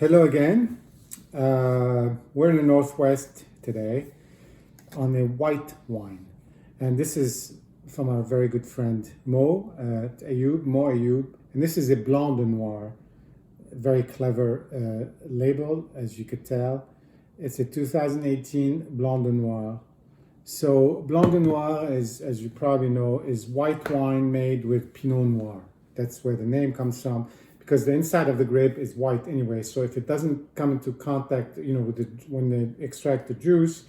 Hello again. We're in the Northwest today on a white wine. And this is from our very good friend Ayoub. And this is a Blanc de Noir, very clever label, as you could tell. It's a 2018 Blanc de Noir. So Blanc de Noir is, as you probably know, is white wine made with Pinot Noir. That's where the name comes from, because the inside of the grape is white anyway. So if it doesn't come into contact, with when they extract the juice,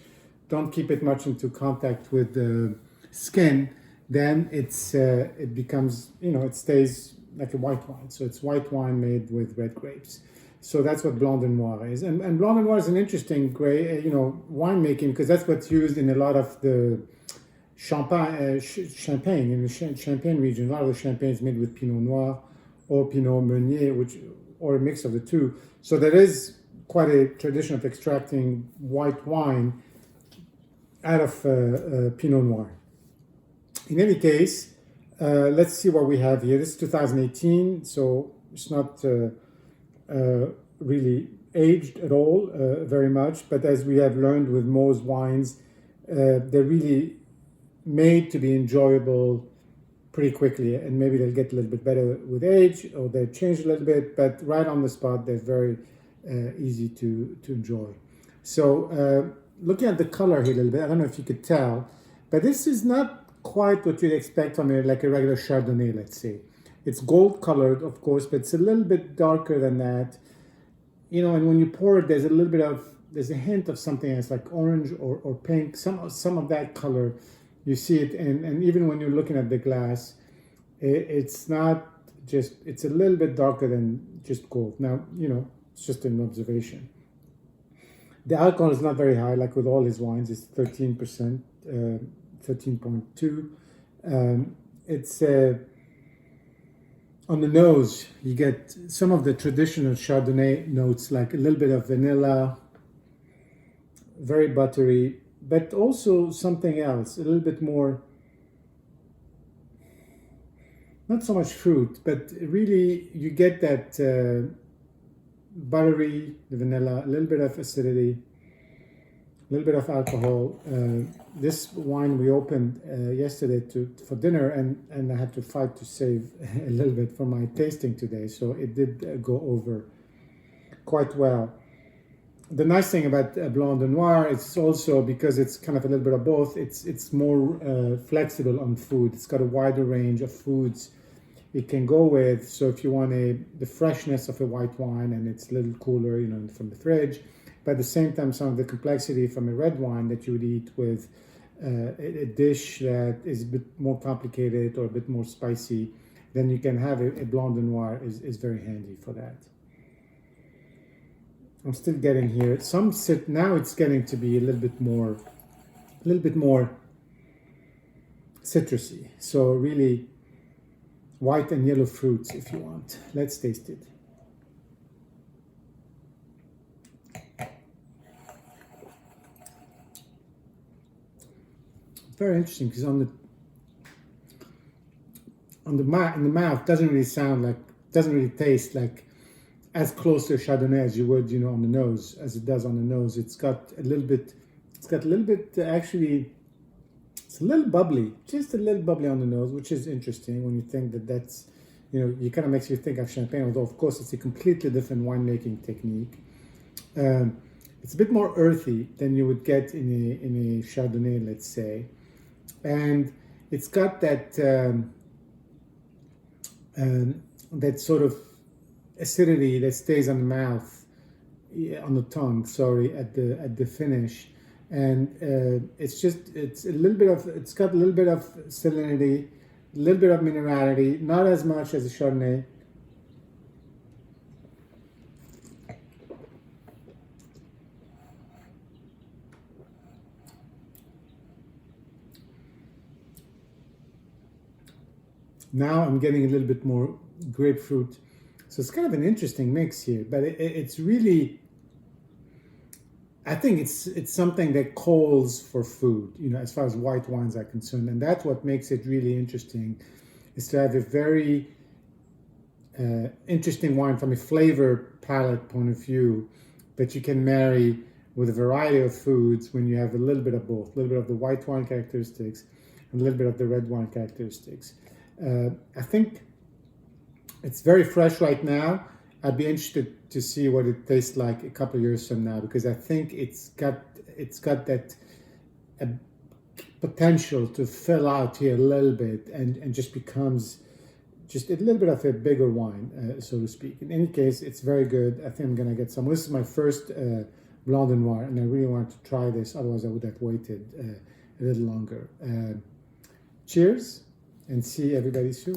don't keep it much into contact with the skin, then it becomes, it stays like a white wine. So it's white wine made with red grapes. So that's what Blanc de Noir is. And Blanc de Noir is an interesting winemaking, because that's what's used in a lot of the champagne in the Champagne region. A lot of the champagne is made with Pinot Noir or Pinot Meunier, or a mix of the two. So there is quite a tradition of extracting white wine out of Pinot Noir. In any case, let's see what we have here. This is 2018, so it's not really aged at all very much. But as we have learned with most wines, they're really made to be enjoyable pretty quickly, and maybe they'll get a little bit better with age, or they'll change a little bit, but right on the spot they're very easy to enjoy. So looking at the color here a little bit, I don't know if you could tell, but this is not quite what you'd expect from like a regular Chardonnay, let's say. It's gold colored, of course, but it's a little bit darker than that. And when you pour it, there's a hint of something else, like orange or pink, some of that color. You see it, and even when you're looking at the glass, it's not just, it's a little bit darker than just gold. Now, it's just an observation. The alcohol is not very high, like with all his wines. It's 13%, 13.2. It's on the nose, you get some of the traditional Chardonnay notes, like a little bit of vanilla, very buttery, but also something else, a little bit more, not so much fruit, but really you get that buttery, the vanilla, a little bit of acidity, a little bit of alcohol. This wine we opened yesterday for dinner, and I had to fight to save a little bit for my tasting today, so it did go over quite well. The nice thing about Blanc de Noir is also, because it's kind of a little bit of both, it's more flexible on food. It's got a wider range of foods it can go with. So if you want the freshness of a white wine, and it's a little cooler, from the fridge, but at the same time some of the complexity from a red wine that you would eat with a dish that is a bit more complicated or a bit more spicy, then you can have a Blanc de Noir is very handy for that. I'm still getting here. Now it's getting to be a little bit more citrusy. So really white and yellow fruits, if you want. Let's taste it. Very interesting, because in the mouth doesn't really taste like as close to a Chardonnay as you would, on the nose, as it does on the nose. It's got a little bit, actually, it's a little bubbly, just a little bubbly on the nose, which is interesting when you think that's, it kind of makes you think of champagne, although of course it's a completely different winemaking technique. It's a bit more earthy than you would get in a Chardonnay, let's say. And it's got that, that sort of acidity that stays on the mouth, on the tongue, at the finish, and it's got a little bit of salinity, a little bit of minerality, not as much as a Chardonnay. Now I'm getting a little bit more grapefruit. So it's kind of an interesting mix here, but it's really, I think it's something that calls for food, as far as white wines are concerned. And that's what makes it really interesting, is to have a very interesting wine from a flavor palette point of view that you can marry with a variety of foods when you have a little bit of both, a little bit of the white wine characteristics and a little bit of the red wine characteristics. I think it's very fresh right now. I'd be interested to see what it tastes like a couple of years from now, because I think it's got that potential to fill out here a little bit and just becomes just a little bit of a bigger wine, so to speak. In any case, it's very good. I think I'm gonna get some. This is my first Blanc de Noir, and I really wanted to try this. Otherwise, I would have waited a little longer. Cheers, and see everybody soon.